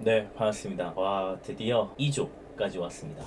네, 반갑습니다. 와, 드디어 2조까지 왔습니다.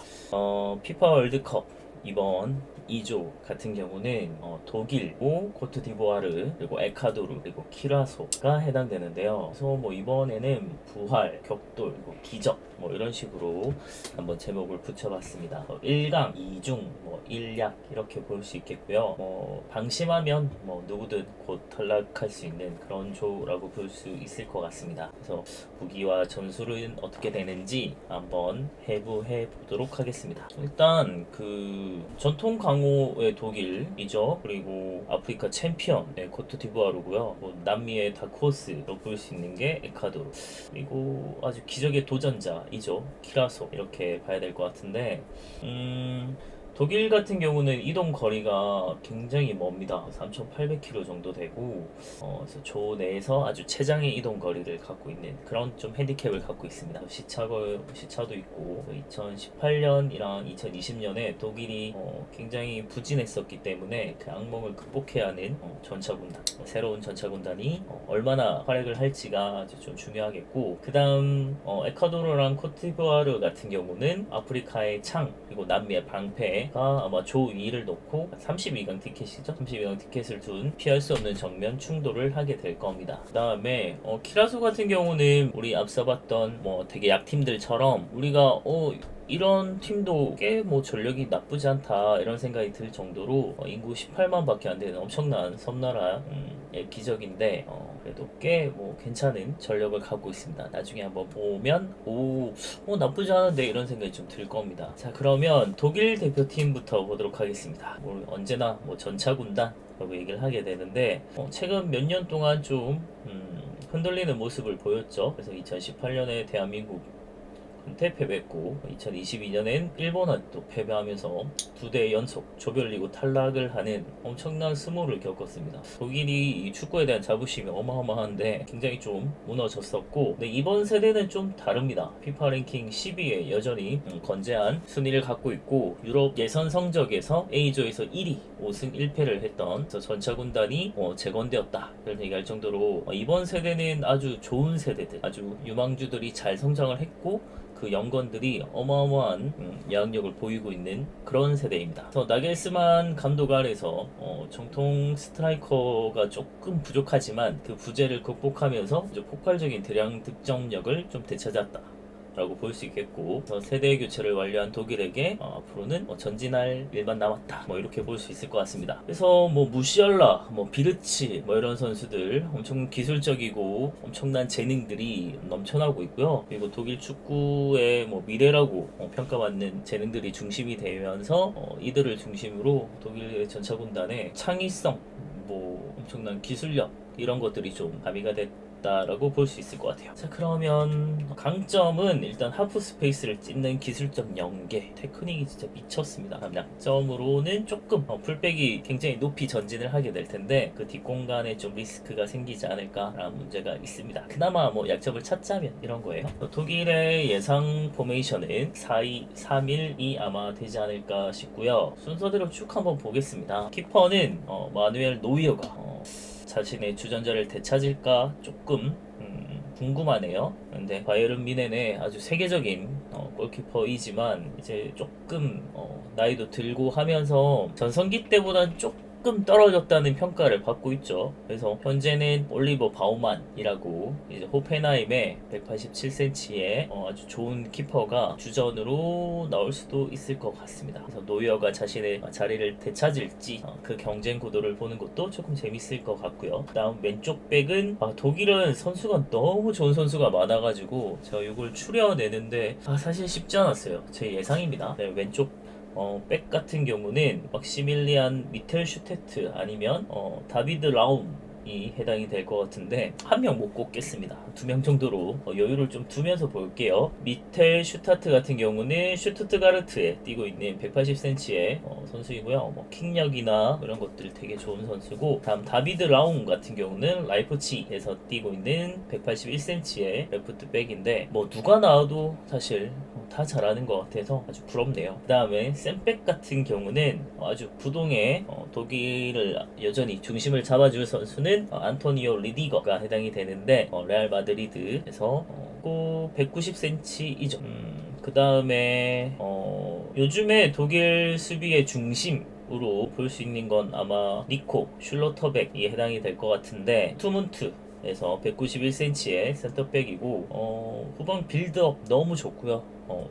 피파 월드컵 이번 2조 같은 경우는 독일, 코트디부아르, 그리고 에콰도르, 그리고 키라소가 해당되는데요. 그래서 뭐 이번에는 부활, 격돌, 그리고 기적 뭐 이런 식으로 한번 제목을 붙여봤습니다. 1강, 2중, 뭐 1약 이렇게 볼 수 있겠고요. 방심하면 뭐 누구든 곧 탈락할 수 있는 그런 조라고 볼 수 있을 것 같습니다. 그래서 부기와 점수는 어떻게 되는지 한번 해부해 보도록 하겠습니다. 일단 그 전통 강호의 독일이죠. 그리고 아프리카 챔피언 코트디부아르고요. 뭐 남미의 다크호스로 볼 수 있는 게 에콰도르. 그리고 아주 기적의 도전자이죠. 키라소 이렇게 봐야 될 것 같은데 독일 같은 경우는 이동 거리가 굉장히 멉니다. 3,800km 정도 되고, 그래서 조 내에서 아주 최장의 이동 거리를 갖고 있는 그런 좀 핸디캡을 갖고 있습니다. 시차도 있고, 2018년이랑 2020년에 독일이 굉장히 부진했었기 때문에 그 악몽을 극복해야 하는 전차군단, 새로운 전차군단이 얼마나 활약을 할지가 아주 좀 중요하겠고, 그 다음 에콰도르랑 코트디부아르 같은 경우는 아프리카의 창, 그리고 남미의 방패, 가 아마 조 2를 놓고 32강 티켓이죠. 32강 티켓을 둔 피할 수 없는 정면 충돌을 하게 될 겁니다. 그 다음에 키라소 같은 경우는 우리 앞서 봤던 뭐 되게 약팀들처럼 우리가 이런 팀도 꽤 뭐 전력이 나쁘지 않다 이런 생각이 들 정도로 인구 18만 밖에 안 되는 엄청난 섬나라 기적인데 그래도 꽤 뭐 괜찮은 전력을 갖고 있습니다. 나중에 한번 보면 나쁘지 않은데 이런 생각이 좀 들 겁니다. 자, 그러면 독일 대표팀부터 보도록 하겠습니다. 뭐 언제나 뭐 전차군단라고 얘기를 하게 되는데 최근 몇 년 동안 좀 흔들리는 모습을 보였죠. 그래서 2018년에 대한민국 은퇴 패배했고 2022년엔 일본한테 또 패배하면서 2대 연속 조별리그 탈락을 하는 엄청난 스모를 겪었습니다. 독일이 이 축구에 대한 자부심이 어마어마한데 굉장히 좀 무너졌었고, 근데 이번 세대는 좀 다릅니다. 피파 랭킹 10위에 여전히 건재한 순위를 갖고 있고, 유럽 예선 성적에서 A조에서 1위 5승 1패를 했던 전차군단이 재건되었다 이런 얘기할 정도로 이번 세대는 아주 좋은 세대들, 아주 유망주들이 잘 성장을 했고 그 영건들이 어마어마한 영향력을 보이고 있는 그런 세대입니다. 그래서 나겔스만 감독 아래서 정통 스트라이커가 조금 부족하지만 그 부재를 극복하면서 폭발적인 대량 득점력을 좀 되찾았다 라고 볼 수 있겠고, 세대 교체를 완료한 독일에게 앞으로는 전진할 일만 남았다 뭐 이렇게 볼 수 있을 것 같습니다. 그래서 뭐 무시알라, 뭐 비르치 뭐 이런 선수들 엄청 기술적이고 엄청난 재능들이 넘쳐나고 있고요. 그리고 독일 축구의 뭐 미래라고 평가받는 재능들이 중심이 되면서 이들을 중심으로 독일 전차군단의 창의성, 뭐 엄청난 기술력 이런 것들이 좀 가미가 됐다라고 볼 수 있을 것 같아요. 자, 그러면 강점은 일단 하프 스페이스를 찢는 기술적 연계, 테크닉이 진짜 미쳤습니다. 그럼 약점으로는 조금 풀백이 굉장히 높이 전진을 하게 될 텐데 그 뒷공간에 좀 리스크가 생기지 않을까라는 문제가 있습니다. 그나마 뭐 약점을 찾자면 이런 거예요. 독일의 예상 포메이션은 4-2-3-1이 아마 되지 않을까 싶고요. 순서대로 쭉 한번 보겠습니다. 키퍼는 마누엘 노이어가 자신의 주전자를 되찾을까 조금 궁금하네요. 근데 바이에른 뮌헨의 아주 세계적인 골키퍼이지만 이제 조금 나이도 들고 하면서 전성기 때보다는 조금 떨어졌다는 평가를 받고 있죠. 그래서 현재는 올리버 바우만이라고 이제 호펜하임의 187cm의 아주 좋은 키퍼가 주전으로 나올 수도 있을 것 같습니다. 그래서 노이어가 자신의 자리를 되찾을지 그 경쟁 구도를 보는 것도 조금 재밌을 것 같고요. 그다음 왼쪽 백은 독일은 선수가 너무 좋은 선수가 많아가지고 제가 이걸 추려내는데 사실 쉽지 않았어요. 제 예상입니다. 네, 왼쪽 백 같은 경우는 막시밀리안 미텔슈테트 아니면 다비드 라움이 해당이 될 것 같은데 한 명 못 꼽겠습니다. 2명 정도로 여유를 좀 두면서 볼게요. 미텔 슈타트 같은 경우는 슈투트가르트에 뛰고 있는 180cm의 선수이고요. 뭐 킥력이나 이런 것들 되게 좋은 선수고, 다음 다비드 라움 같은 경우는 라이프치히에서 뛰고 있는 181cm의 레프트 백인데 뭐 누가 나와도 사실 다 잘하는 것 같아서 아주 부럽네요. 그 다음에 샘백 같은 경우는 아주 부동의 독일을 여전히 중심을 잡아줄 선수는 안토니오 리디거가 해당이 되는데 레알 마드리드에서 그리고 190cm이죠. 그 다음에 요즘에 독일 수비의 중심으로 볼 수 있는 건 아마 니코 슐러터백이 해당이 될 것 같은데, 투문트에서 191cm의 센터백이고 후방 빌드업 너무 좋고요.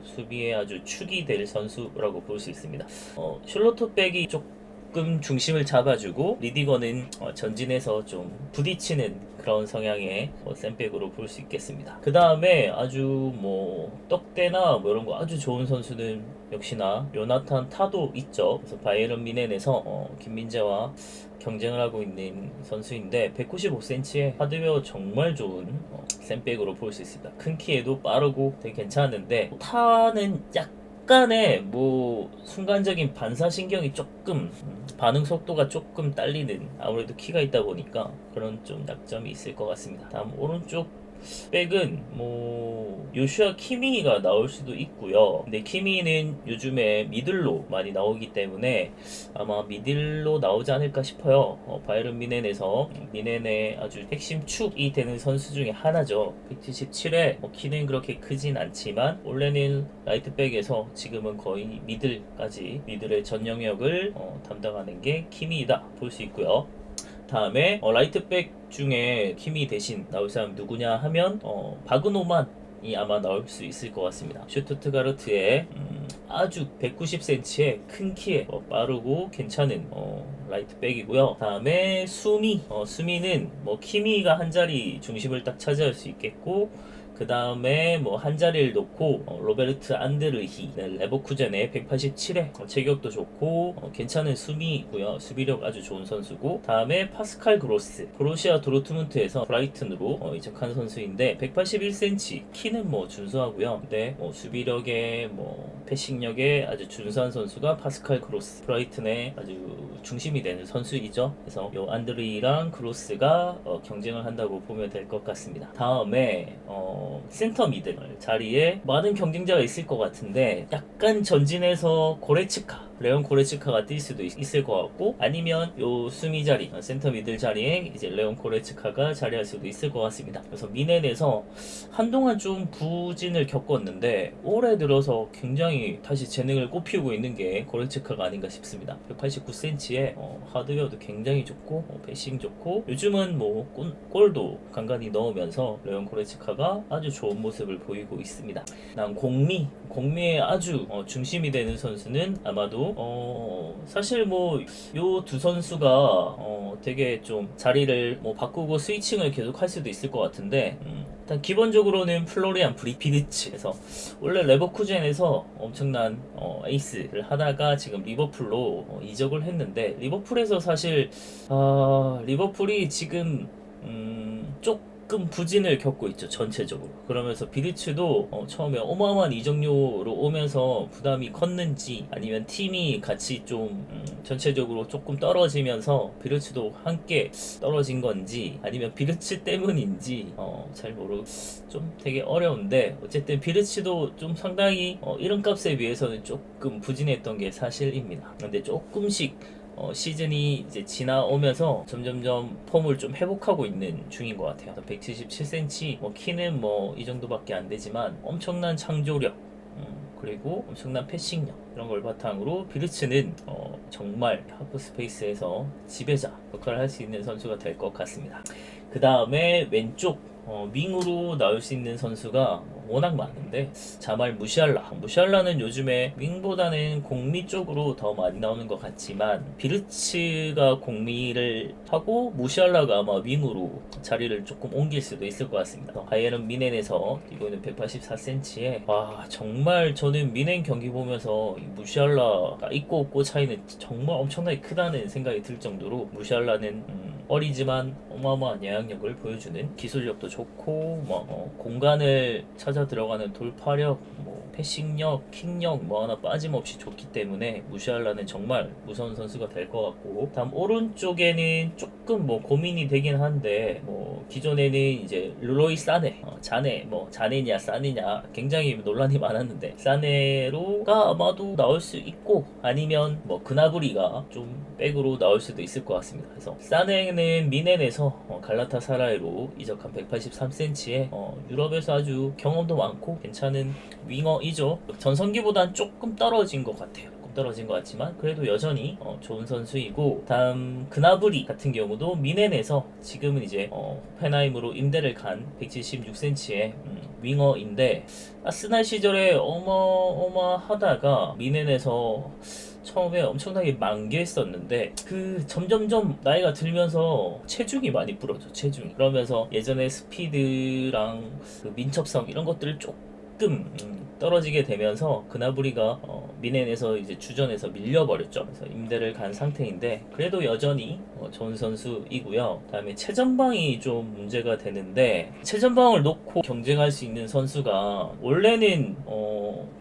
수비에 아주 축이 될 선수라고 볼 수 있습니다. 슐러터백이 조금 중심을 잡아주고, 리디거는 전진해서 좀 부딪히는 그런 성향의 센백으로 볼 수 있겠습니다. 그 다음에 아주 떡대나 이런 거 아주 좋은 선수는 역시나 요나탄 타도 있죠. 그래서 바이에른 미넨에서 김민재와 경쟁을 하고 있는 선수인데, 195cm의 하드웨어 정말 좋은 센백으로 볼 수 있습니다. 큰 키에도 빠르고 되게 괜찮은데, 타는 약간의 순간적인 반사신경이 조금 반응 속도가 조금 딸리는, 아무래도 키가 있다 보니까 그런 좀 약점이 있을 것 같습니다. 다음 오른쪽 백은 요슈아 키미가 나올 수도 있고요. 근데 키미는 요즘에 미들로 많이 나오기 때문에 아마 미들로 나오지 않을까 싶어요. 바이에른 미넨에서 미넨의 아주 핵심 축이 되는 선수 중에 하나죠. 177에 키는 그렇게 크진 않지만 원래는 라이트백에서 지금은 거의 미들의 전 영역을 담당하는 게 키미이다 볼 수 있고요. 다음에 라이트백 중에 키미 대신 나올 사람 누구냐 하면 바그노만이 아마 나올 수 있을 것 같습니다. 슈투트가르트의 아주 190cm의 큰 키에 빠르고 괜찮은 라이트백이고요. 다음에 수미는 키미가 한 자리 중심을 딱 차지할 수 있겠고, 그 다음에 한 자리를 놓고 로베르트 안드르히, 레버쿠젠의 187에 체격도 좋고 괜찮은 수비이고요. 수비력 아주 좋은 선수고, 다음에 파스칼 그로스, 보루시아 도르트문트에서 브라이튼으로 이적한 선수인데 181cm, 키는 준수하고요. 근데 수비력에 패싱력에 아주 준수한 선수가 파스칼 그로스, 브라이튼의 아주 중심이 되는 선수이죠. 그래서 요 안드르히랑 그로스가 경쟁을 한다고 보면 될 것 같습니다. 다음에 센터 미들 자리에 많은 경쟁자가 있을 것 같은데, 약간 전진해서 레온 고레츠카가 뛸 수도 있을 것 같고, 아니면 요 수미 자리, 센터 미들 자리에 이제 레온 고레츠카가 자리할 수도 있을 것 같습니다. 그래서 미넨에서 한동안 좀 부진을 겪었는데 올해 들어서 굉장히 다시 재능을 꽃피우고 있는 게 고레츠카가 아닌가 싶습니다. 189cm에 하드웨어도 굉장히 좋고 패싱 좋고, 요즘은 골도 간간히 넣으면서 레온 고레츠카가 아주 좋은 모습을 보이고 있습니다. 난 공미의 아주 중심이 되는 선수는 아마도 사실 요 두 선수가 되게 좀 자리를 바꾸고 스위칭을 계속 할 수도 있을 것 같은데, 일단 기본적으로는 플로리안 비르츠에서 원래 레버쿠젠에서 엄청난 에이스를 하다가 지금 리버풀로 이적을 했는데, 리버풀에서 사실 리버풀이 지금 조금 부진을 겪고 있죠, 전체적으로. 그러면서 비르츠도 처음에 어마어마한 이적료로 오면서 부담이 컸는지, 아니면 팀이 같이 좀 전체적으로 조금 떨어지면서 비르츠도 함께 떨어진 건지, 아니면 비르츠 때문인지 잘 좀 되게 어려운데, 어쨌든 비르츠도 좀 상당히 이름값에 비해서는 조금 부진했던 게 사실입니다. 근데 조금씩 시즌이 이제 지나오면서 점점점 폼을 좀 회복하고 있는 중인 것 같아요. 177cm, 키는 이 정도밖에 안 되지만 엄청난 창조력, 그리고 엄청난 패싱력, 이런 걸 바탕으로 비르츠는 정말 하프 스페이스에서 지배자 역할을 할 수 있는 선수가 될 것 같습니다. 그 다음에 왼쪽 윙으로 나올 수 있는 선수가 워낙 많은데, 자말 무시알라는 요즘에 윙보다는 공미 쪽으로 더 많이 나오는 것 같지만, 비르츠가 공미를 하고 무시알라가 아마 윙으로 자리를 조금 옮길 수도 있을 것 같습니다. 바이에른 미넨에서 뛰고 있는 184cm에 정말 저는 미넨 경기 보면서 무시알라가 있고 없고 차이는 정말 엄청나게 크다는 생각이 들 정도로, 무시알라는 어리지만 어마어마한 영향력을 보여주는, 기술력도 좋고 공간을 찾아 들어가는 돌파력, 패싱력, 킥력 하나 빠짐없이 좋기 때문에 무시알라는 정말 무서운 선수가 될 것 같고, 다음 오른쪽에는 조금 고민이 되긴 한데, 기존에는 이제 르로이 사네, 자네냐 사네냐 굉장히 논란이 많았는데, 사네로가 아마도 나올 수 있고, 아니면 그나브리가 좀 백으로 나올 수도 있을 것 같습니다. 그래서 사네는 미넨에서 미넨에서 갈라타사라이로 이적한 183cm에 유럽에서 아주 경험도 많고 괜찮은 윙어이죠. 전성기보단 조금 떨어진 것 같아요. 떨어진 것 같지만 그래도 여전히 좋은 선수이고, 다음 그나브리 같은 경우도 미넨에서 지금은 이제 호펜하임으로 임대를 간 176cm의 윙어인데, 아스날 시절에 어마어마하다가 미넨에서 처음에 엄청나게 만개했었는데 그 점점점 나이가 들면서 체중이 많이 불어져. 체중이 그러면서 예전에 스피드랑 그 민첩성 이런 것들을 조금 떨어지게 되면서 그나브리가 미넨에서 이제 주전에서 밀려버렸죠. 그래서 임대를 간 상태인데 그래도 여전히 좋은 선수이고요. 다음에 최전방이 좀 문제가 되는데, 최전방을 놓고 경쟁할 수 있는 선수가 원래는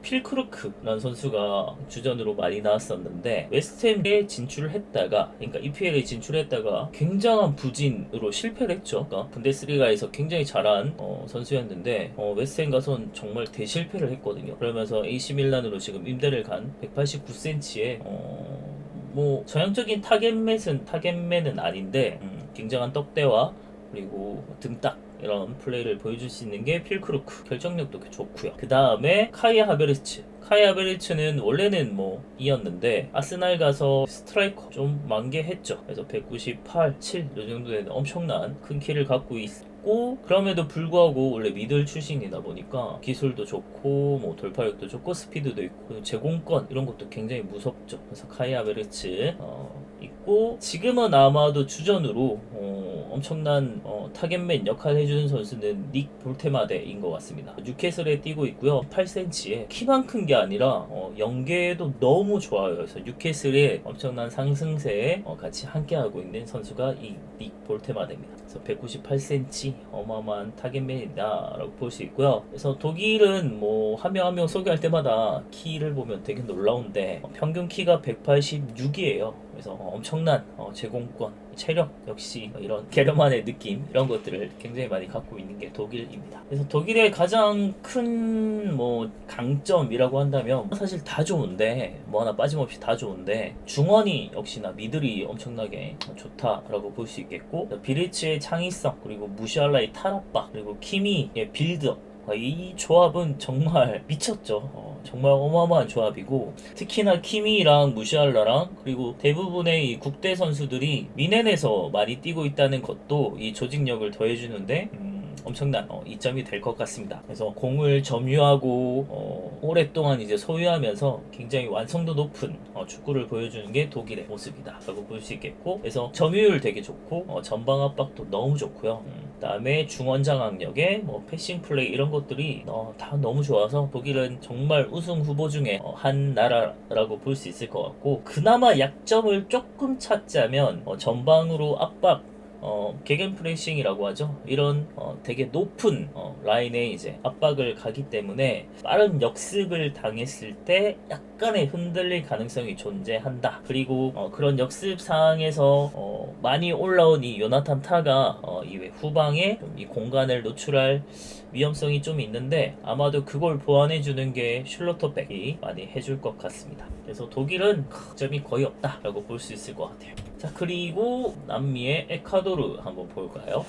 필크루크라는 선수가 주전으로 많이 나왔었는데 웨스트햄에 진출을 했다가, 그러니까 EPL에 진출했다가 굉장한 부진으로 실패를 했죠. 그러니까 분데스리가에서 굉장히 잘한 선수였는데 웨스트햄 가서는 정말 대실패를 했거든요. 그러면서 AC 밀란으로 지금 임대를 간 189cm에 뭐 전형적인 타겟맨은 아닌데 굉장한 떡대와 그리고 등딱 이런 플레이를 보여줄 수 있는 게 필크루크, 결정력도 좋고요. 그 다음에 카이 하베르츠는 원래는 뭐 이었는데 아스날 가서 스트라이커 좀 만개했죠. 그래서 198, 7 이 정도의 엄청난 큰 키를 갖고 있고, 그럼에도 불구하고 원래 미들 출신이다 보니까 기술도 좋고 뭐 돌파력도 좋고 스피드도 있고 제공권 이런 것도 굉장히 무섭죠. 그래서 카이 하베르츠 있고, 지금은 아마도 주전으로 엄청난 타겟맨 역할 해주는 선수는 닉 볼테마데인 것 같습니다. 뉴캐슬에 뛰고 있고요. 8cm에 키만 큰 게 아니라 연계도 너무 좋아요. 그래서 뉴캐슬의 엄청난 상승세에 같이 함께하고 있는 선수가 이 닉 볼테마데입니다. 그래서 198cm 어마어마한 타겟맨이다라고 볼 수 있고요. 그래서 독일은 뭐 한 명 한 명 소개할 때마다 키를 보면 되게 놀라운데 평균 키가 186이에요. 그래서 엄청난 제공권, 체력 역시 이런 게르만의 느낌 이런 것들을 굉장히 많이 갖고 있는 게 독일입니다. 그래서 독일의 가장 큰 뭐 강점이라고 한다면 사실 다 좋은데 뭐 하나 빠짐없이 다 좋은데, 중원이 역시나 미들이 엄청나게 좋다라고 볼 수 있겠고, 비리츠의 창의성, 그리고 무시알라의 탈압박, 그리고 키미의 빌드업, 이 조합은 정말 미쳤죠. 정말 어마어마한 조합이고, 특히나 키미랑 무시알라랑 그리고 대부분의 이 국대 선수들이 미넨에서 많이 뛰고 있다는 것도 이 조직력을 더해주는데 엄청난 이점이 될 것 같습니다. 그래서 공을 점유하고 오랫동안 이제 소유하면서 굉장히 완성도 높은 축구를 보여주는 게 독일의 모습이다 라고 볼 수 있겠고, 그래서 점유율 되게 좋고 전방 압박도 너무 좋고요. 그다음에 중원 장악력에 뭐 패싱 플레이 이런 것들이 다 너무 좋아서 독일은 정말 우승 후보 중에 한 나라라고 볼 수 있을 것 같고, 그나마 약점을 조금 찾자면 전방으로 압박, 개겐 프레싱이라고 하죠. 이런 되게 높은 라인에 이제 압박을 가기 때문에 빠른 역습을 당했을 때 약간의 흔들릴 가능성이 존재한다. 그리고 그런 역습 상황에서 많이 올라온 이 요나탄 타가 이외 후방에 이 공간을 노출할 위험성이 좀 있는데, 아마도 그걸 보완해주는 게 슐로터백이 많이 해줄 것 같습니다. 그래서 독일은 점이 거의 없다라고 볼 수 있을 것 같아요. 자, 그리고 남미의 에콰도르 한번 볼까요?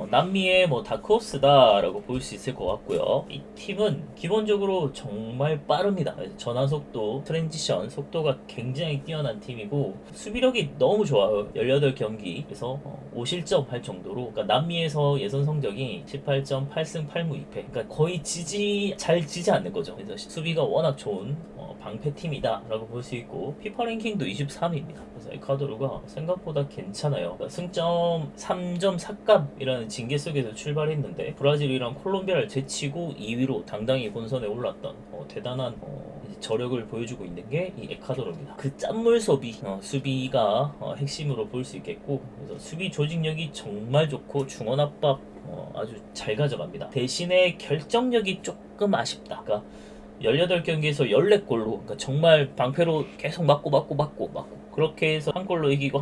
남미의 뭐 다크호스다라고 볼 수 있을 것 같고요. 이 팀은 기본적으로 정말 빠릅니다. 전환 속도, 트랜지션 속도가 굉장히 뛰어난 팀이고 수비력이 너무 좋아요. 18경기 그래서 5실점 할 정도로, 그러니까 남미에서 예선 성적이 18점 8승 8무 2패, 그러니까 거의 잘 지지 않는 거죠. 그래서 수비가 워낙 좋은 방패팀이다 라고 볼 수 있고, 피파 랭킹도 23위입니다. 그래서 에콰도르가 생각보다 괜찮아요. 그러니까 승점 3.4값이라는 징계 속에서 출발했는데 브라질이랑 콜롬비아를 제치고 2위로 당당히 본선에 올랐던 대단한 저력을 보여주고 있는 게 이 에콰도르입니다. 그 짠물 수비가 핵심으로 볼 수 있겠고, 그래서 수비 조직력이 정말 좋고 중원 압박 아주 잘 가져갑니다. 대신에 결정력이 조금 아쉽다. 그러니까 18경기에서 14골로, 그러니까 정말 방패로 계속 맞고 그렇게 해서 한 골로 이기고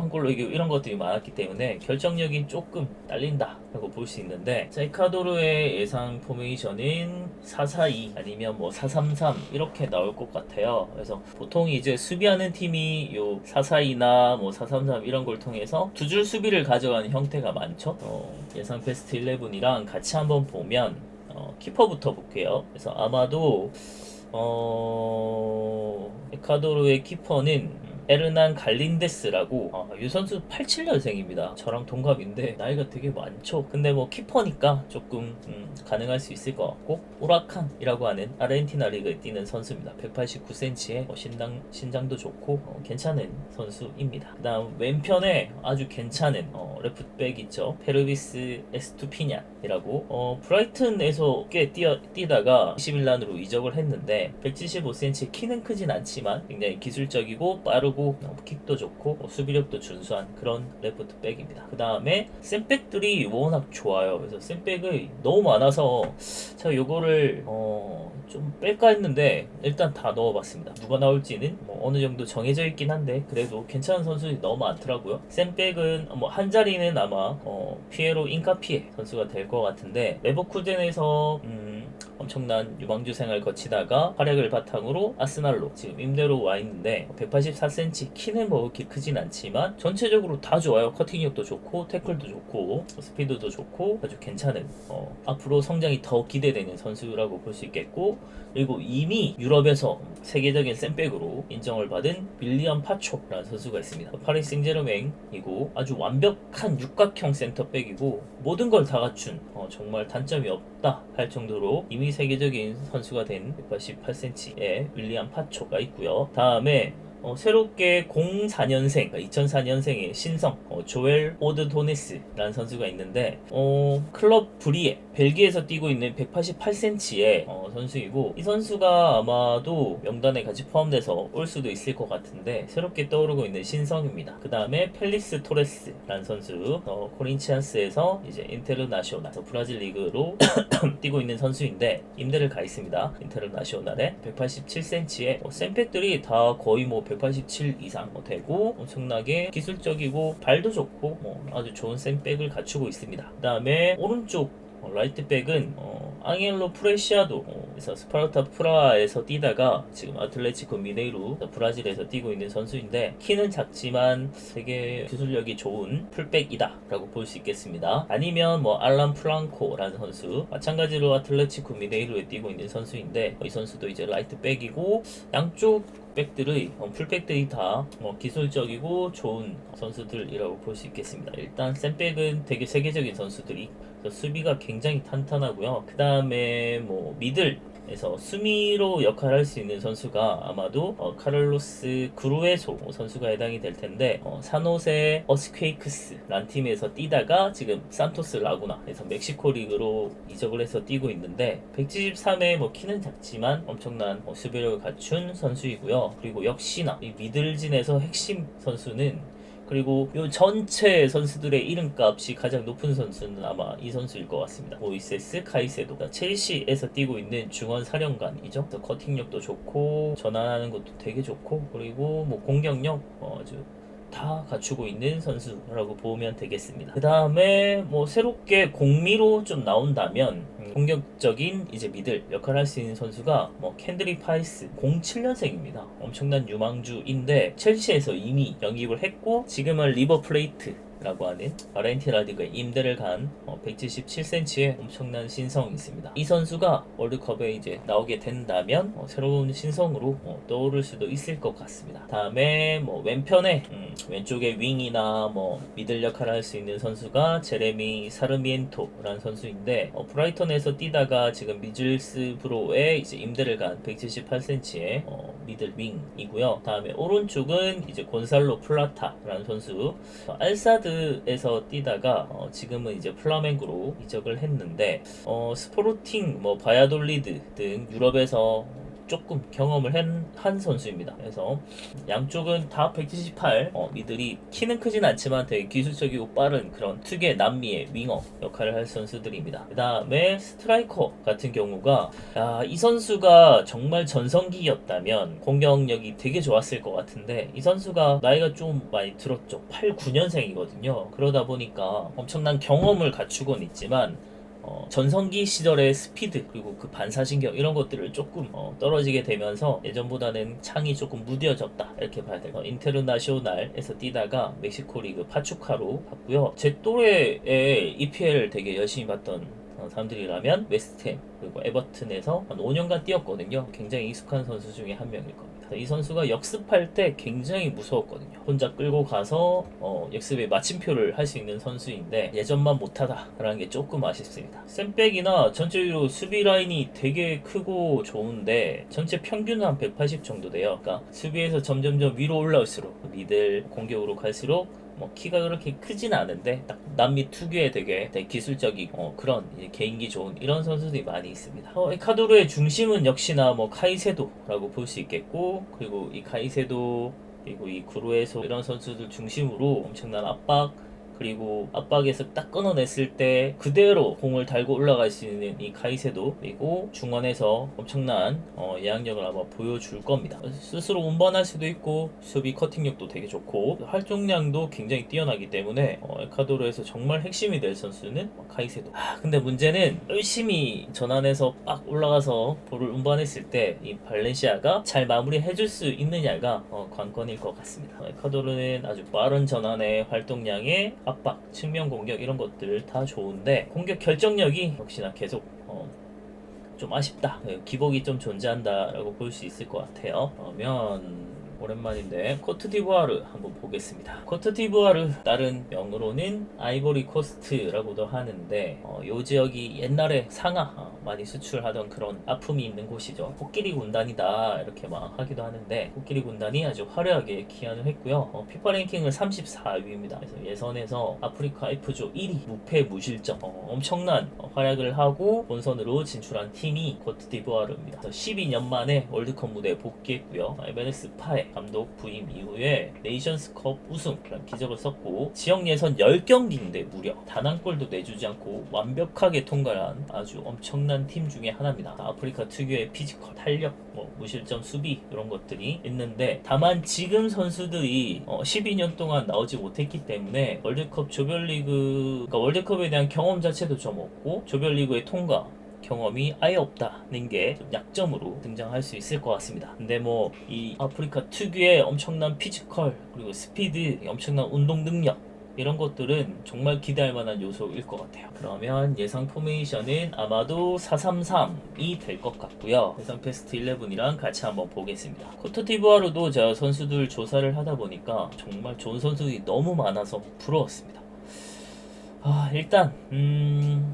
이런 것들이 많았기 때문에 결정력이 조금 딸린다라고 볼 수 있는데, 자, 에콰도르의 예상 포메이션은 4-4-2 아니면 뭐 4-3-3 이렇게 나올 것 같아요. 그래서 보통 이제 수비하는 팀이 요 4-4-2나 뭐 4-3-3 이런 걸 통해서 두 줄 수비를 가져가는 형태가 많죠. 예상 베스트 11이랑 같이 한번 보면 키퍼부터 볼게요. 그래서 아마도 에콰도르의 키퍼는 에르난 갈린데스라고, 이 선수 87년생입니다. 저랑 동갑인데 나이가 되게 많죠. 근데 뭐 키퍼니까 조금 가능할 수 있을 것 같고, 우라칸이라고 하는 아르헨티나 리그에 뛰는 선수입니다. 189cm에 신장도 좋고 괜찮은 선수입니다. 그 다음 왼편에 아주 괜찮은 레프트백 있죠. 페르비스 에스투피냐이라고, 브라이튼에서 꽤 뛰다가 AC 밀란으로 이적을 했는데 175cm, 키는 크진 않지만 굉장히 기술적이고 빠르고 킥도 좋고 수비력도 준수한 그런 레프트백입니다. 그 다음에 센백들이 워낙 좋아요. 그래서 센백이 너무 많아서 제가 요거를 좀 뺄까 했는데 일단 다 넣어봤습니다. 누가 나올지는 뭐 어느 정도 정해져 있긴 한데 그래도 괜찮은 선수들이 너무 많더라고요. 센백은 뭐 한 자리는 아마 피에로 인카피에 선수가 될 것 같은데, 레버쿠젠에서 엄청난 유망주 생활 거치다가 활약을 바탕으로 아스날로 지금 임대로 와 있는데, 184cm, 키는 뭐 그렇게 크진 않지만 전체적으로 다 좋아요. 커팅력도 좋고 태클도 좋고 스피드도 좋고 아주 괜찮은, 앞으로 성장이 더 기대되는 선수라고 볼 수 있겠고, 그리고 이미 유럽에서 세계적인 센백으로 인정을 받은 윌리엄 파초라는 선수가 있습니다. 파리 생제르맹이고 아주 완벽한 육각형 센터백이고 모든 걸 다 갖춘, 정말 단점이 없다 할 정도로 이미 세계적인 선수가 된 188cm의 윌리엄 파초가 있고요. 다음에 새롭게 04년생, 2004년생의 신성 조엘 오드도네스라는 선수가 있는데, 클럽 브리에 벨기에에서 뛰고 있는 188cm의 선수이고, 이 선수가 아마도 명단에 같이 포함돼서 올 수도 있을 것 같은데 새롭게 떠오르고 있는 신성입니다. 그 다음에 펠릭스 토레스라는 선수, 코린치안스에서 이제 인테르나시오날, 브라질 리그로 뛰고 있는 선수인데 임대를 가 있습니다. 인테르나시오날에 187cm의 센백들이 다 거의 뭐 187 이상 되고 엄청나게 기술적이고 발도 좋고 아주 좋은 센백을 갖추고 있습니다. 그 다음에 오른쪽 라이트백은 앙헬로 프레시아도, 그래서 스파르타 프라하에서 뛰다가 지금 아틀레티코 미네이루 브라질에서 뛰고 있는 선수인데, 키는 작지만 되게 기술력이 좋은 풀백이다 라고 볼 수 있겠습니다. 아니면 뭐 알란 플랑코라는 선수, 마찬가지로 아틀레티코 미네이루에 뛰고 있는 선수인데 이 선수도 이제 라이트백이고, 양쪽 백들의 풀백들이 다 기술적이고 좋은 선수들이라고 볼 수 있겠습니다. 일단 센백은 되게 세계적인 선수들이, 수비가 굉장히 탄탄하고요. 그 다음에 뭐 미들에서 수미로 역할을 할 수 있는 선수가 아마도 카를로스 그루에소 선수가 해당이 될 텐데, 산호세 어스퀘이크스라는 팀에서 뛰다가 지금 산토스 라구나에서 멕시코 리그로 이적을 해서 뛰고 있는데, 173에 뭐 키는 작지만 엄청난 수비력을 갖춘 선수이고요. 그리고 역시나 이 미들진에서 핵심 선수는, 그리고 요 전체 선수들의 이름값이 가장 높은 선수는 아마 이 선수일 것 같습니다. 모이세스 카이세도, 첼시에서 뛰고 있는 중원 사령관이죠. 커팅력도 좋고 전환하는 것도 되게 좋고, 그리고 뭐 공격력 아주 다 갖추고 있는 선수라고 보면 되겠습니다. 그 다음에 뭐 새롭게 공미로 좀 나온다면 공격적인 이제 미들 역할을 할 수 있는 선수가 뭐 캔드릭 파이스, 07년생입니다. 엄청난 유망주인데 첼시에서 이미 영입을 했고 지금은 리버 플레이트 라고 하는 아르헨티나 리그에 임대를 간 177cm의 엄청난 신성이 있습니다. 이 선수가 월드컵에 이제 나오게 된다면 새로운 신성으로 떠오를 수도 있을 것 같습니다. 다음에 뭐 왼편에 왼쪽에 윙이나 뭐 미들 역할을 할 수 있는 선수가 제레미 사르미엔토라는 선수인데, 브라이턴에서 뛰다가 지금 미들스브로에 이제 임대를 간 178cm의 미들 윙이고요. 다음에 오른쪽은 이제 곤살로 플라타라는 선수, 알사드에서 뛰다가 지금은 이제 플라멩고로 이적을 했는데, 스포르팅, 뭐 바야돌리드 등 유럽에서 조금 경험을 한 선수입니다. 그래서 양쪽은 다 178, 이들이 키는 크진 않지만 되게 기술적이고 빠른 그런 특유의 남미의 윙어 역할을 할 선수들입니다. 그 다음에 스트라이커 같은 경우가 이 선수가 정말 전성기였다면 공격력이 되게 좋았을 것 같은데 이 선수가 나이가 좀 많이 들었죠. 8, 9년생이거든요. 그러다 보니까 엄청난 경험을 갖추곤 있지만 전성기 시절의 스피드 그리고 그 반사신경 이런 것들을 조금 떨어지게 되면서 예전보다는 창이 조금 무뎌졌다 이렇게 봐야 돼요. 인테르나시오날에서 뛰다가 멕시코 리그 파추카로 갔고요. 제 또래의 EPL 되게 열심히 봤던 사람들이라면 웨스트햄 그리고 에버튼에서 한 5년간 뛰었거든요. 굉장히 익숙한 선수 중에 한 명일 겁니다. 이 선수가 역습할 때 굉장히 무서웠거든요. 혼자 끌고 가서 역습에 마침표를 할 수 있는 선수인데 예전만 못하다라는 게 조금 아쉽습니다. 샌백이나 전체적으로 수비 라인이 되게 크고 좋은데 전체 평균은 한 180 정도 돼요. 그러니까 수비에서 점점점 위로 올라올수록 미들 공격으로 갈수록 키가 그렇게 크진 않은데 딱 남미 특유의 되게 기술적이고 그런 개인기 좋은 이런 선수들이 많이 있습니다. 에콰도르의 중심은 역시나 카이세도라고 볼 수 있겠고 그리고 이 카이세도 그리고 이 구루에소 이런 선수들 중심으로 엄청난 압박 그리고 압박에서 딱 끊어냈을 때 그대로 공을 달고 올라갈 수 있는 이 카이세도 그리고 중원에서 엄청난 예약력을 아마 보여줄 겁니다. 스스로 운반할 수도 있고 수비 커팅력도 되게 좋고 활동량도 굉장히 뛰어나기 때문에 에콰도르에서 정말 핵심이 될 선수는 카이세도. 근데 문제는 열심히 전환해서 빡 올라가서 볼을 운반했을 때 이 발렌시아가 잘 마무리해줄 수 있느냐가 관건일 것 같습니다. 에콰도르는 아주 빠른 전환의 활동량에 압박, 측면 공격 이런 것들 다 좋은데 공격 결정력이 역시나 계속 좀 아쉽다. 기복이 좀 존재한다라고 볼 수 있을 것 같아요. 그러면 오랜만인데 코트디부아르 한번 보겠습니다. 코트디부아르 다른 명으로는 아이보리 코스트라고도 하는데 요 지역이 옛날에 상아 많이 수출하던 그런 아픔이 있는 곳이죠. 코끼리 군단이다 이렇게 막 하기도 하는데 코끼리 군단이 아주 화려하게 기한을 했고요. 피파 랭킹은 34위입니다. 그래서 예선에서 아프리카 F조 1위 무패 무실점 엄청난 활약을 하고 본선으로 진출한 팀이 코트디부아르입니다. 12년 만에 월드컵 무대에 복귀했고요. MLS 파에 감독 부임 이후에 네이션스컵 우승이라는 기적을 썼고 지역 예선 10경기인데 무려 단 한 골도 내주지 않고 완벽하게 통과한 아주 엄청난 팀 중에 하나입니다. 아프리카 특유의 피지컬, 탄력, 무실점 수비 이런 것들이 있는데 다만 지금 선수들이 12년 동안 나오지 못했기 때문에 월드컵 조별리그 그러니까 월드컵에 대한 경험 자체도 좀 없고 조별리그의 통과 경험이 아예 없다는 게 좀 약점으로 등장할 수 있을 것 같습니다. 근데 이 아프리카 특유의 엄청난 피지컬 그리고 스피드, 엄청난 운동 능력 이런 것들은 정말 기대할 만한 요소일 것 같아요. 그러면 예상 포메이션은 아마도 4-3-3이 될 것 같고요. 예상 베스트 11이랑 같이 한번 보겠습니다. 코트디부아르도 제가 선수들 조사를 하다 보니까 정말 좋은 선수들이 너무 많아서 부러웠습니다. 일단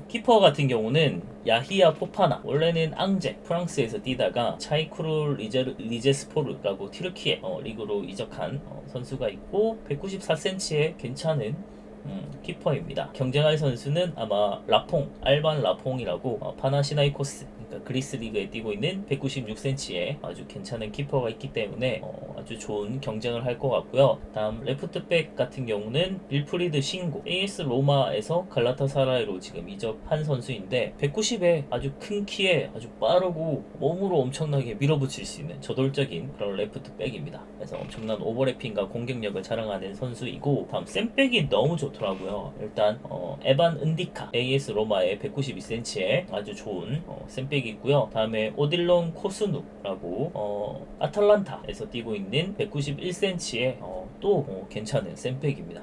키퍼 같은 경우는 야히야 포파나 원래는 앙제 프랑스에서 뛰다가 차이크루 리제스포르라고 튀르키예 리그로 이적한 선수가 있고 194cm의 괜찮은 키퍼입니다. 경쟁할 선수는 아마 알반 라퐁이라고 파나시나이코스 그러니까 그리스 리그에 뛰고 있는 196cm의 아주 괜찮은 키퍼가 있기 때문에 아주 좋은 경쟁을 할 것 같고요. 다음 레프트백 같은 경우는 빌프리드 싱고 AS 로마에서 갈라타사라이로 지금 이적한 선수인데 190에 아주 큰 키에 아주 빠르고 몸으로 엄청나게 밀어붙일 수 있는 저돌적인 그런 레프트백입니다. 그래서 엄청난 오버래핑과 공격력을 자랑하는 선수이고 다음 샌백이 너무 좋더라고요. 일단 에반 은디카 AS 로마의 192cm의 아주 좋은 샌백이 있고요. 다음에 오딜론 코스누라고 아탈란타에서 뛰고 있는 191cm의 또 괜찮은 샌백입니다.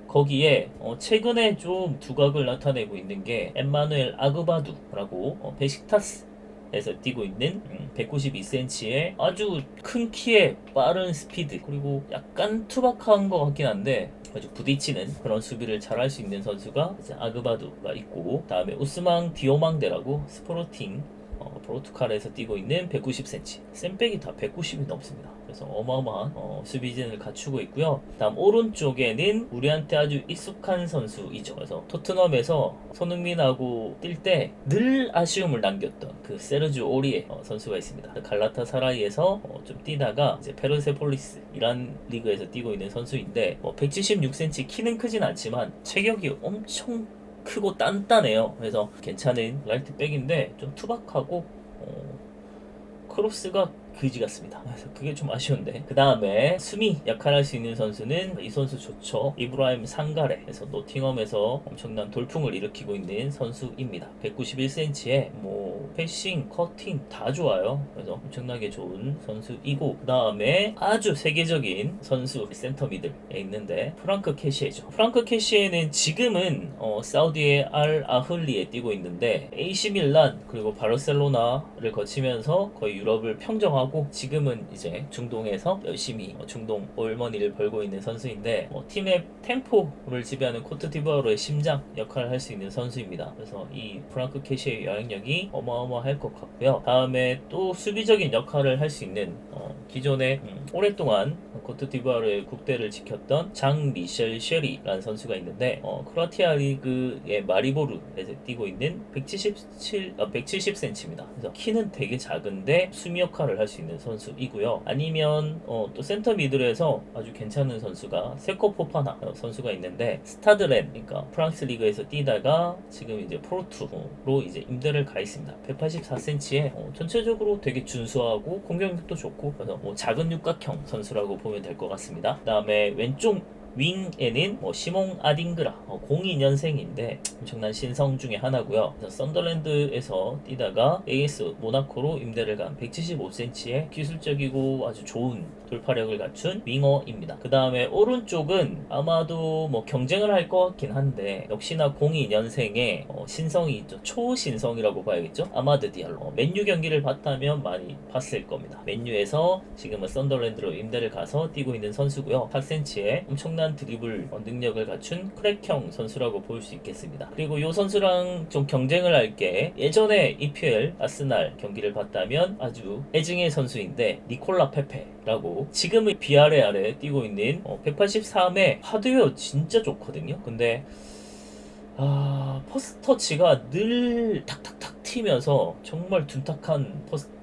거기에 최근에 좀 두각을 나타내고 있는 게 엠마누엘 아그바두라고 베식타스에서 뛰고 있는 192cm의 아주 큰 키에 빠른 스피드 그리고 약간 투박한 것 같긴 한데 아주 부딪히는 그런 수비를 잘 할 수 있는 선수가 이제 아그바두가 있고 다음에 우스망 디오망데라고 스포르팅 포르투갈에서 뛰고 있는 190cm, 쌤백이 다 190이 넘습니다. 그래서 어마어마한 수비진을 갖추고 있고요. 다음 오른쪽에는 우리한테 아주 익숙한 선수이죠. 그래서 토트넘에서 손흥민하고 뛸 때 늘 아쉬움을 남겼던 그 세르지오 오리에 선수가 있습니다. 갈라타사라이에서 좀 뛰다가 이제 페르세폴리스 이란 리그에서 뛰고 있는 선수인데 176cm, 키는 크진 않지만 체격이 엄청 크고 단단해요. 그래서 괜찮은 라이트백인데 좀 투박하고 크로스가 그지 같습니다. 그래서 그게 좀 아쉬운데, 그 다음에 수미 역할을 할 수 있는 선수는 이 선수 좋죠. 이브라임 상가레에서 노팅엄에서 엄청난 돌풍을 일으키고 있는 선수입니다. 191cm에 뭐 패싱, 커팅 다 좋아요. 그래서 엄청나게 좋은 선수이고, 그 다음에 아주 세계적인 선수 센터 미들에 있는데 프랑크 캐시에죠. 프랑크 캐시에는 지금은 사우디의 알 아흘리에 뛰고 있는데 AC 밀란 그리고 바르셀로나를 거치면서 거의 유럽을 평정하고 지금은 이제 중동에서 열심히 중동 올머니를 벌고 있는 선수인데 팀의 템포를 지배하는 코트디부아르의 심장 역할을 할 수 있는 선수입니다. 그래서 이 프랑크 캐시의 영향력이 어마어마할 것 같고요. 다음에 또 수비적인 역할을 할 수 있는 기존에 오랫동안 코트디부아르의 국대를 지켰던 장 미셸 쉐리라는 선수가 있는데 크로아티아 리그의 마리보르에서 뛰고 있는 170cm입니다. 그래서 키는 되게 작은데 수미 역할을 할 수 있는 선수이고요. 아니면 또 센터 미들에서 아주 괜찮은 선수가 세코 포파나 선수가 있는데 스타드렌, 그러니까 프랑스 리그에서 뛰다가 지금 이제 포르투로 이제 임대를 가 있습니다. 184cm에 전체적으로 되게 준수하고 공격력도 좋고, 그래서 작은 육각형 선수라고 보면 될 것 같습니다. 그 다음에 왼쪽 윙에는 시몽 아딩그라 02년생인데 엄청난 신성 중에 하나고요. 그래서 썬더랜드에서 뛰다가 AS 모나코로 임대를 간 175cm의 기술적이고 아주 좋은 돌파력을 갖춘 윙어입니다. 그 다음에 오른쪽은 아마도 경쟁을 할 것 같긴 한데 역시나 02년생의 신성이 있죠. 초신성이라고 봐야겠죠. 아마드 디알로. 맨유 경기를 봤다면 많이 봤을 겁니다. 맨유에서 지금은 썬더랜드로 임대를 가서 뛰고 있는 선수고요. 4cm의 엄청난 드리블 능력을 갖춘 크랙형 선수라고 볼 수 있겠습니다. 그리고 이 선수랑 좀 경쟁을 할 게 예전에 EPL 아스날 경기를 봤다면 아주 애증의 선수인데 니콜라 페페라고, 지금은 비아레알에 뛰고 있는 183의 하드웨어 진짜 좋거든요. 근데 퍼스트 터치가 늘 탁탁탁 튀면서 정말 둔탁한 퍼스트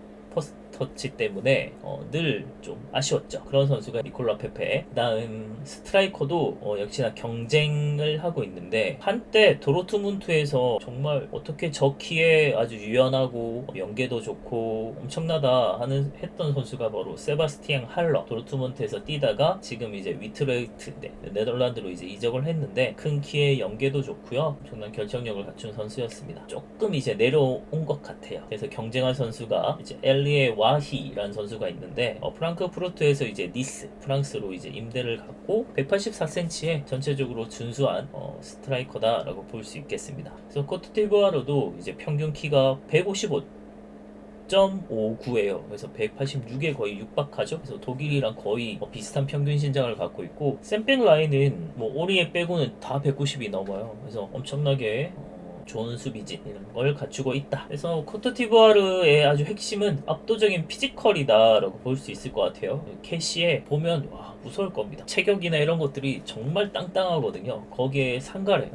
터치 때문에 늘 좀 아쉬웠죠. 그런 선수가 니콜라 페페. 다음 스트라이커도 역시나 경쟁을 하고 있는데 한때 도르트문트에서 정말 어떻게 저 키에 아주 유연하고 연계도 좋고 엄청나다 했던 선수가 바로 세바스티앙 할러. 도르트문트에서 뛰다가 지금 이제 위트레이트 네덜란드로 이제 이적을 했는데 큰 키에 연계도 좋고요. 엄청난 결정력을 갖춘 선수였습니다. 조금 이제 내려온 것 같아요. 그래서 경쟁할 선수가 이제 엘리에 와히라는 선수가 있는데 프랑크푸르트에서 이제 니스 프랑스로 이제 임대를 갖고 184cm에 전체적으로 준수한 스트라이커다라고 볼 수 있겠습니다. 그래서 코트디부아르도 이제 평균 키가 155.59예요. 그래서 186에 거의 육박하죠. 그래서 독일이랑 거의 비슷한 평균 신장을 갖고 있고, 센백 라인은 오리에 빼고는 다 190이 넘어요. 그래서 엄청나게 좋은 수비진 이런 걸 갖추고 있다. 그래서 코트디부아르의 아주 핵심은 압도적인 피지컬이다라고 볼 수 있을 것 같아요. 캐시에 보면 무서울 겁니다. 체격이나 이런 것들이 정말 땅땅하거든요. 거기에 상가레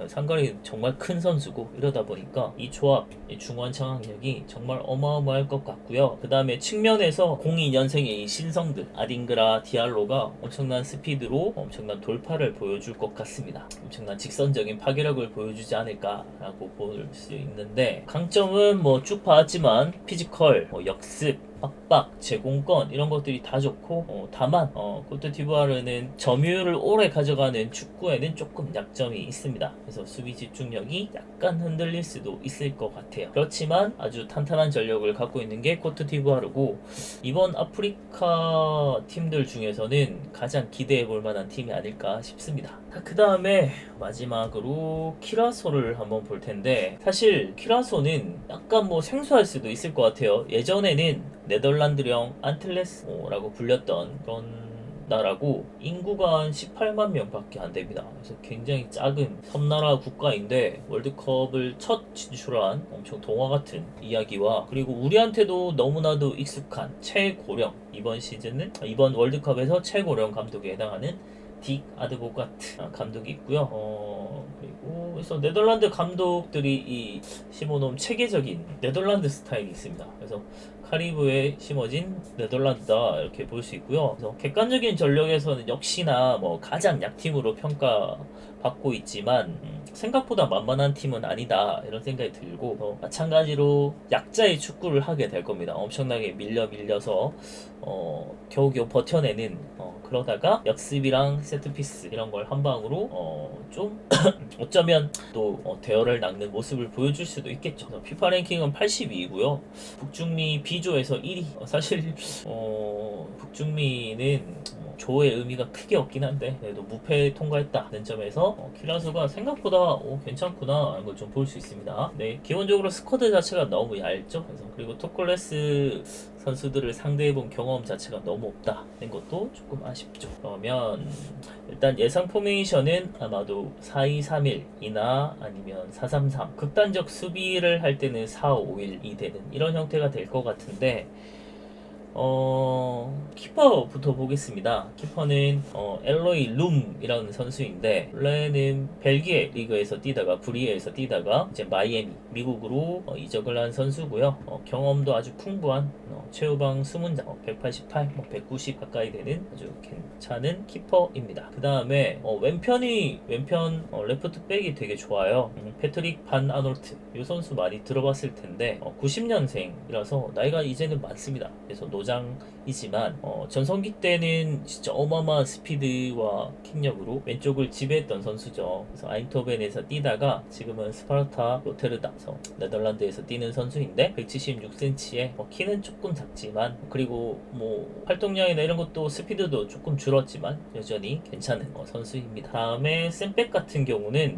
정말 큰 선수고, 이러다 보니까 이 조합, 이 중원 장악력이 정말 어마어마할 것 같고요. 그 다음에 측면에서 02년생의 이 신성들 아딩그라, 디알로가 엄청난 스피드로 엄청난 돌파를 보여줄 것 같습니다. 엄청난 직선적인 파괴력을 보여주지 않을까라고 볼 수 있는데, 강점은 쭉 봐왔지만 피지컬, 역습, 압박, 제공권 이런 것들이 다 좋고, 다만 코트디부아르는 점유율을 오래 가져가는 축구에는 조금 약점이 있습니다. 그래서 수비 집중력이 약간 흔들릴 수도 있을 것 같아요. 그렇지만 아주 탄탄한 전력을 갖고 있는 게 코트디부아르고, 이번 아프리카 팀들 중에서는 가장 기대해 볼 만한 팀이 아닐까 싶습니다. 그 다음에 마지막으로 키라소를 한번 볼 텐데, 사실 키라소는 약간 생소할 수도 있을 것 같아요. 예전에는 네덜란드령 안틀레스라고 불렸던 그런 나라고 인구가 한 18만 명밖에 안 됩니다. 그래서 굉장히 작은 섬나라 국가인데 월드컵을 첫 진출한 엄청 동화 같은 이야기와 그리고 우리한테도 너무나도 익숙한 최고령 이번 월드컵에서 최고령 감독에 해당하는 딕 아드보가트 감독이 있고요. 그리고 그래서 네덜란드 감독들이 이 심어놓은 체계적인 네덜란드 스타일이 있습니다. 그래서 카리브에 심어진 네덜란드다 이렇게 볼 수 있고요. 그래서 객관적인 전력에서는 역시나 뭐 가장 약팀으로 평가받고 있지만 생각보다 만만한 팀은 아니다 이런 생각이 들고 마찬가지로 약자의 축구를 하게 될 겁니다. 엄청나게 밀려서 겨우겨우 버텨내는 그러다가 역습이랑 세트피스 이런 걸 한 방으로 좀 어쩌면 또 대열을 낚는 모습을 보여줄 수도 있겠죠. 피파 랭킹은 82이고요. 북중미 B조에서 1위. 사실 북중미는 조의 의미가 크게 없긴 한데 그래도 무패 통과했다는 점에서 키라수가 생각보다 괜찮구나 하는 걸 좀 볼 수 있습니다. 네, 기본적으로 스쿼드 자체가 너무 얇죠. 그리고 톱클래스 선수들을 상대해본 경험 자체가 너무 없다는 것도 조금 아쉽죠. 그러면 일단 예상 포메이션은 아마도 4-2-3-1이나 아니면 4-3-3 극단적 수비를 할 때는 4-5-1이 되는 이런 형태가 될 것 같은데 키퍼부터 보겠습니다. 키퍼는 엘로이 룸이라는 선수인데 원래는 벨기에 리그에서 뛰다가 브리에에서 뛰다가 이제 마이애미 미국으로 이적을 한 선수고요. 경험도 아주 풍부한 최후방 수문장 188, 190 가까이 되는 아주 괜찮은 키퍼입니다. 그 다음에 왼편 레프트 백이 되게 좋아요. 패트릭 반 아놀트 이 선수 많이 들어봤을 텐데 90년생이라서 나이가 이제는 많습니다. 그래서 노장이지만 전성기 때는 진짜 어마어마한 스피드와 킥력으로 왼쪽을 지배했던 선수죠. 그래서 아인토벤에서 뛰다가 지금은 스파르타 로테르담에서 네덜란드에서 뛰는 선수인데 176cm에 키는 조금 작지만 그리고 뭐 활동량이나 이런 것도 스피드도 조금 줄었지만 여전히 괜찮은 선수입니다. 다음에 센백 같은 경우는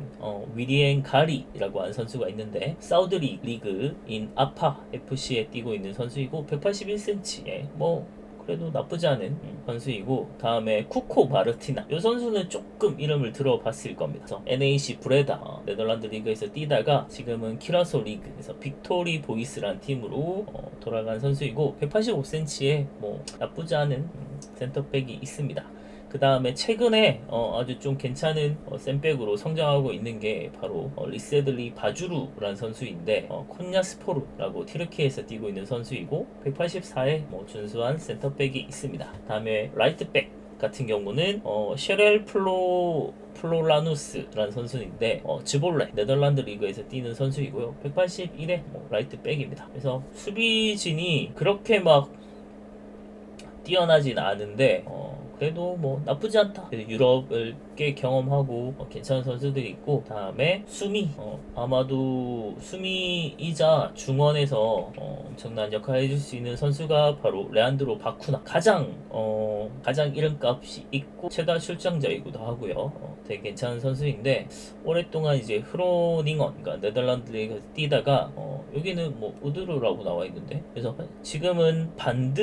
위리엔 가리라고 하는 선수가 있는데 사우드 리그인 아파 FC에 뛰고 있는 선수이고 181cm에 뭐 그래도 나쁘지 않은 선수이고 다음에 쿠코 마르티나 이 선수는 조금 이름을 들어봤을 겁니다. 그래서 NAC 브레다 네덜란드 리그에서 뛰다가 지금은 키라소 리그에서 빅토리 보이스라는 팀으로 돌아간 선수이고 185cm에 뭐 나쁘지 않은 센터백이 있습니다. 그 다음에 최근에 아주 좀 괜찮은 센백으로 성장하고 있는 게 바로 리세들리 바주루라는 선수인데 콘야스포르라고 티르키에서 뛰고 있는 선수이고 184에 뭐 준수한 센터백이 있습니다. 다음에 라이트백 같은 경우는 셰렐 플로라누스라는 선수인데 즈볼레 네덜란드 리그에서 뛰는 선수이고요. 181에 뭐 라이트백입니다. 그래서 수비진이 그렇게 막 뛰어나진 않은데 그래도 뭐 나쁘지 않다. 유럽을 꽤 경험하고 괜찮은 선수들이 있고 다음에 수미 아마도 수미이자 중원에서 엄청난 역할을 해줄 수 있는 선수가 바로 레안드로 바쿠나 가장 이름값이 있고 최다 출장자이기도 하고요. 되게 괜찮은 선수인데 오랫동안 이제 흐로닝언 그러니까 네덜란드 리그에서 뛰다가 여기는 뭐 우드르라고 나와 있는데 그래서 지금은 반드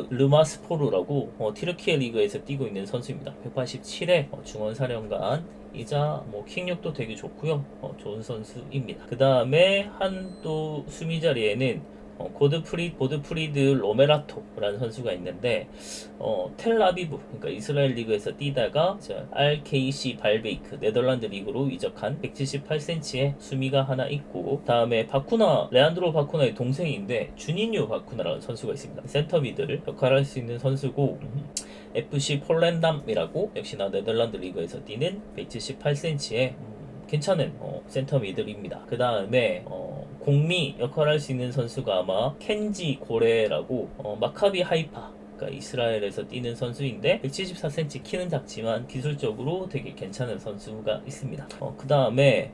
르마스포르라고 티르키예 리그에서 뛰고 있는 선수입니다. 187에 중원 사령관 이자 뭐 킥력도 되게 좋고요. 좋은 선수입니다. 그 다음에 한 또 수미 자리에는 고드프리드 로메라토라는 선수가 있는데 텔아비브 그러니까 이스라엘 리그에서 뛰다가 RKC 발베이크 네덜란드 리그로 이적한 178cm의 수미가 하나 있고 다음에 레안드로 바쿠나의 동생인데 주니뉴 바쿠나라는 선수가 있습니다. 센터미드를 역할을 할 수 있는 선수고 FC 폴렌담이라고 역시나 네덜란드 리그에서 뛰는 178cm의 괜찮은 센터 미들입니다. 그 다음에 공미 역할을 할 수 있는 선수가 아마 켄지 고레라고 마카비 하이파 그러니까 이스라엘에서 뛰는 선수인데 174cm 키는 작지만 기술적으로 되게 괜찮은 선수가 있습니다. 그 다음에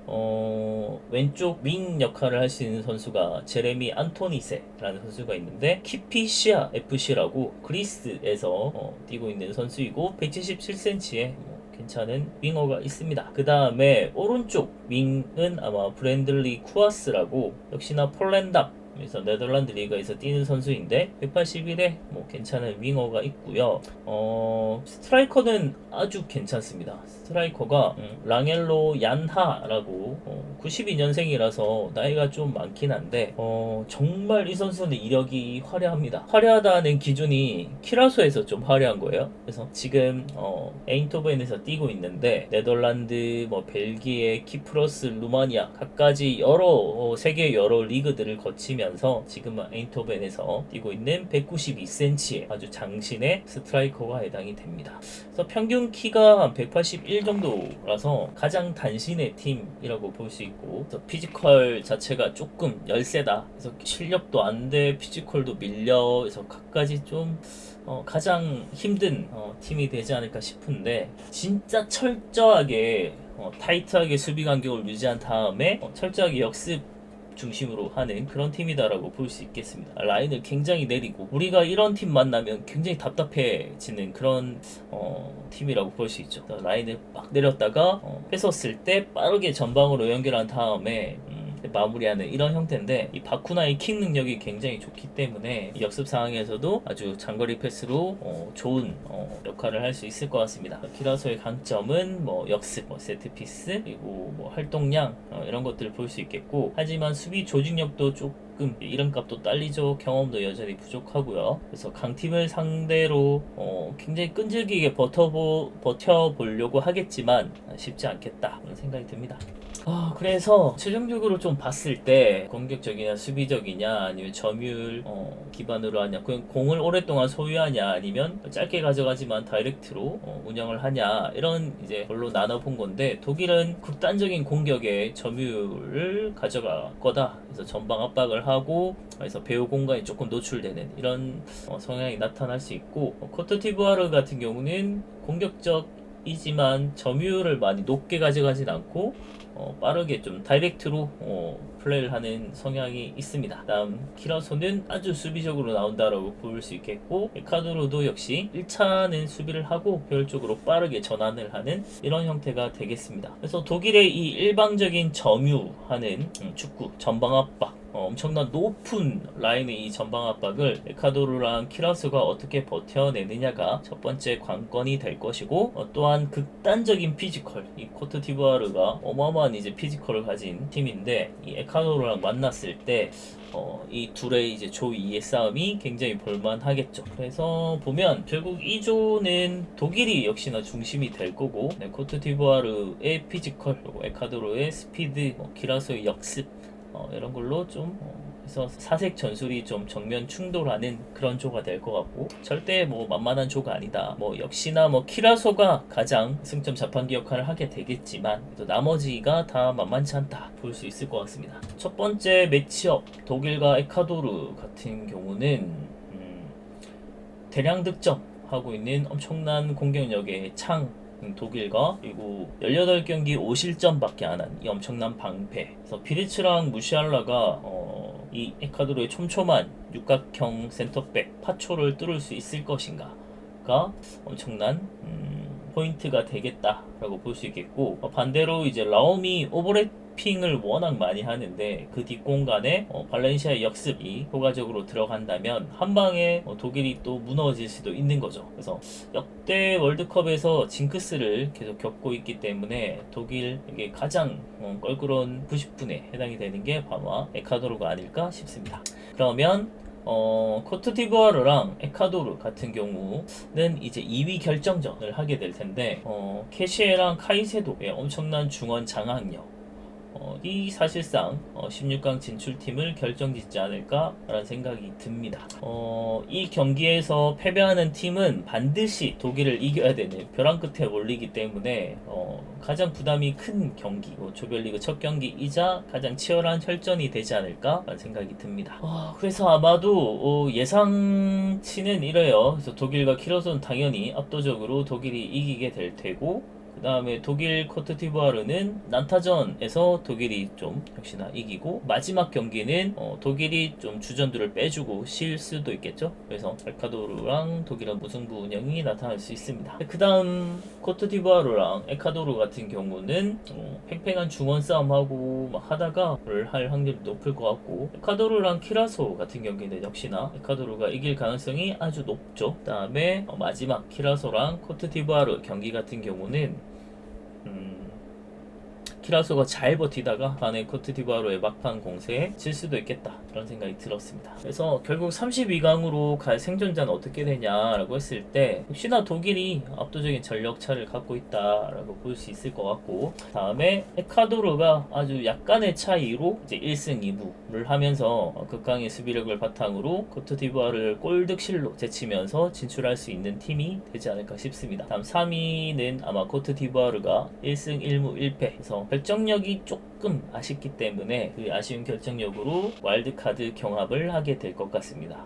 왼쪽 윙 역할을 할 수 있는 선수가 제레미 안토니세라는 선수가 있는데 키피시아 FC라고 그리스에서 뛰고 있는 선수이고 177cm에 괜찮은 윙어가 있습니다. 그 다음에 오른쪽 윙은 아마 브랜들리 쿠아스라고 역시나 폴란담 그래서 네덜란드 리그에서 뛰는 선수인데 181에 뭐 괜찮은 윙어가 있고요. 스트라이커는 아주 괜찮습니다. 스트라이커가 랑엘로 얀하라고 92년생이라서 나이가 좀 많긴 한데 정말 이 선수는 이력이 화려합니다. 화려하다는 기준이 키라소에서 좀 화려한 거예요. 그래서 지금 에인토벤에서 뛰고 있는데 네덜란드, 뭐 벨기에, 키프로스, 루마니아 각가지 여러 세계 여러 리그들을 거치면서 지금 에인토벤에서 뛰고 있는 192cm의 아주 장신의 스트라이커가 해당이 됩니다. 그래서 평균 키가 한 181 정도라서 가장 단신의 팀이라고 볼 수 있고, 피지컬 자체가 조금 열세다. 그래서 실력도 안 돼, 피지컬도 밀려. 그래서 각가지 좀 가장 힘든 팀이 되지 않을까 싶은데, 진짜 철저하게 타이트하게 수비 간격을 유지한 다음에 철저하게 역습 중심으로 하는 그런 팀이다라고 볼 수 있겠습니다. 라인을 굉장히 내리고, 우리가 이런 팀 만나면 굉장히 답답해지는 그런 팀이라고 볼 수 있죠. 라인을 막 내렸다가 뺏었을 때 빠르게 전방으로 연결한 다음에 마무리하는 이런 형태인데, 이 바쿠나의 킥 능력이 굉장히 좋기 때문에 역습 상황에서도 아주 장거리 패스로 좋은 역할을 할 수 있을 것 같습니다. 키라소의 강점은 뭐 역습, 세트피스, 그리고 뭐 활동량 이런 것들을 볼 수 있겠고, 하지만 수비 조직력도 조금 이름값도 딸리죠. 경험도 여전히 부족하고요. 그래서 강팀을 상대로 굉장히 끈질기게 버텨보려고 하겠지만 쉽지 않겠다 그런 생각이 듭니다. 그래서 최종적으로 좀 봤을 때 공격적이냐 수비적이냐, 아니면 점유율 기반으로 하냐, 공을 오랫동안 소유하냐, 아니면 짧게 가져가지만 다이렉트로 운영을 하냐, 이런 이제 걸로 나눠본 건데, 독일은 극단적인 공격에 점유율을 가져갈 거다. 그래서 전방 압박을 하고, 그래서 배후 공간이 조금 노출되는 이런 성향이 나타날 수 있고, 코트디부아르 같은 경우는 공격적이지만 점유율을 많이 높게 가져가진 않고 빠르게 좀 다이렉트로 플레이를 하는 성향이 있습니다. 다음 키라소는 아주 수비적으로 나온다라고 볼 수 있겠고, 에카도르도 역시 1차는 수비를 하고 효율적으로 빠르게 전환을 하는 이런 형태가 되겠습니다. 그래서 독일의 이 일방적인 점유하는 축구, 전방 압박, 엄청난 높은 라인의 이 전방 압박을 에카도르랑 키라소가 어떻게 버텨내느냐가 첫 번째 관건이 될 것이고, 또한 극단적인 피지컬, 이 코트디부아르가 어마어마한 이제 피지컬을 가진 팀인데, 이 에카도르랑 만났을 때 이 둘의 이제 조 2의 싸움이 굉장히 볼만하겠죠. 그래서 보면 결국 2조는 독일이 역시나 중심이 될 거고, 코트디부아르의 피지컬, 그리고 에카도르의 스피드, 키라소의 역습, 이런 걸로 좀 그래서 사색 전술이 좀 정면 충돌하는 그런 조가 될 것 같고, 절대 뭐 만만한 조가 아니다. 뭐 역시나 뭐 키라소가 가장 승점 자판기 역할을 하게 되겠지만, 또 나머지가 다 만만치 않다 볼 수 있을 것 같습니다. 첫 번째 매치업 독일과 에콰도르 같은 경우는 대량 득점하고 있는 엄청난 공격력의 창 독일과, 그리고 18경기 5실점밖에 안 한 이 엄청난 방패. 그래서 피리츠랑 무시알라가 이 에콰도르의 촘촘한 육각형 센터백 파초를 뚫을 수 있을 것인가가 엄청난 포인트가 되겠다라고 볼 수 있겠고, 반대로 이제 라움이 오버래핑을 워낙 많이 하는데 그 뒷공간에 발렌시아의 역습이 효과적으로 들어간다면 한 방에 독일이 또 무너질 수도 있는 거죠. 그래서 역대 월드컵에서 징크스를 계속 겪고 있기 때문에 독일에게 가장 껄끄러운 90분에 해당이 되는 게 바로 에콰도르가 아닐까 싶습니다. 그러면 코트디부아르랑 에콰도르 같은 경우는 이제 2위 결정전을 하게 될 텐데, 케시에랑 카이세도의 엄청난 중원 장악력, 이 사실상 16강 진출팀을 결정짓지 않을까라는 생각이 듭니다. 이 경기에서 패배하는 팀은 반드시 독일을 이겨야 되는 벼랑 끝에 몰리기 때문에 가장 부담이 큰 경기, 조별리그 첫 경기이자 가장 치열한 혈전이 되지 않을까라는 생각이 듭니다. 그래서 아마도 예상치는 이래요. 그래서 독일과 키라소는 당연히 압도적으로 독일이 이기게 될 테고, 그 다음에 독일 코트디부아르는 난타전에서 독일이 좀 역시나 이기고, 마지막 경기는 독일이 좀 주전들을 빼주고 쉴 수도 있겠죠. 그래서 에콰도르랑 독일은 무승부 운영이 나타날 수 있습니다. 그 다음 코트디부아르랑 에콰도르 같은 경우는 팽팽한 중원 싸움하고 막 하다가 할 확률이 높을 것 같고, 에콰도르랑 키라소 같은 경기는 역시나 에콰도르가 이길 가능성이 아주 높죠. 그 다음에 마지막 키라소랑 코트디부아르 경기 같은 경우는 키라소가 잘 버티다가 반에 코트디부아르의 막판 공세에 질 수도 있겠다, 그런 생각이 들었습니다. 그래서 결국 32강으로 갈 생존자는 어떻게 되냐라고 했을 때 역시나 독일이 압도적인 전력차를 갖고 있다라고 볼 수 있을 것 같고, 다음에 에콰도르가 아주 약간의 차이로 이제 1승 2부를 하면서 극강의 수비력을 바탕으로 코트디부아르를 골득실로 제치면서 진출할 수 있는 팀이 되지 않을까 싶습니다. 다음 3위는 아마 코트디부아르가 1승 1무 1패에서 결정력이 조금 아쉽기 때문에 그 아쉬운 결정력으로 와일드카드 경합을 하게 될 것 같습니다.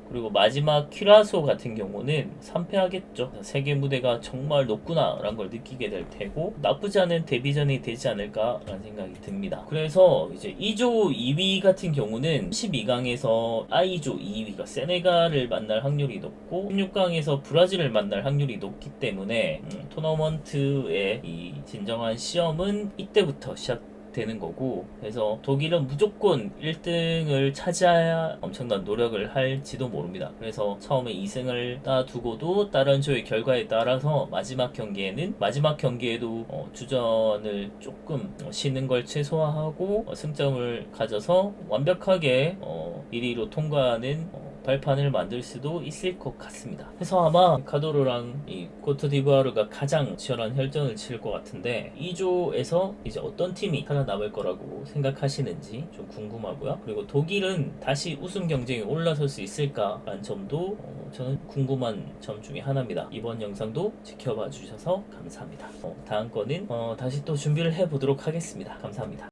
그리고 마지막 키라소 같은 경우는 3패하겠죠. 세계 무대가 정말 높구나 라는 걸 느끼게 될 테고, 나쁘지 않은 데뷔전이 되지 않을까 라는 생각이 듭니다. 그래서 이제 2조 2위 같은 경우는 12강에서 I조 2위가 세네갈을 만날 확률이 높고 16강에서 브라질을 만날 확률이 높기 때문에 토너먼트의 이 진정한 시험은 이때부터 되는 거고, 그래서 독일은 무조건 1등을 차지해야 엄청난 노력을 할지도 모릅니다. 그래서 처음에 2승을 따두고도 다른 조의 결과에 따라서 마지막 경기에도 주전을 조금 쉬는 걸 최소화하고 승점을 가져서 완벽하게 1위로 통과하는 발판을 만들 수도 있을 것 같습니다. 그래서 아마 에콰도르랑 이 코트디부아르가 가장 치열한 혈전을 치를 것 같은데, 2조에서 이제 어떤 팀이 살아남을 거라고 생각하시는지 좀 궁금하고요. 그리고 독일은 다시 우승 경쟁에 올라설 수 있을까라는 점도 저는 궁금한 점 중에 하나입니다. 이번 영상도 지켜봐 주셔서 감사합니다. 다음 거는 다시 또 준비를 해보도록 하겠습니다. 감사합니다.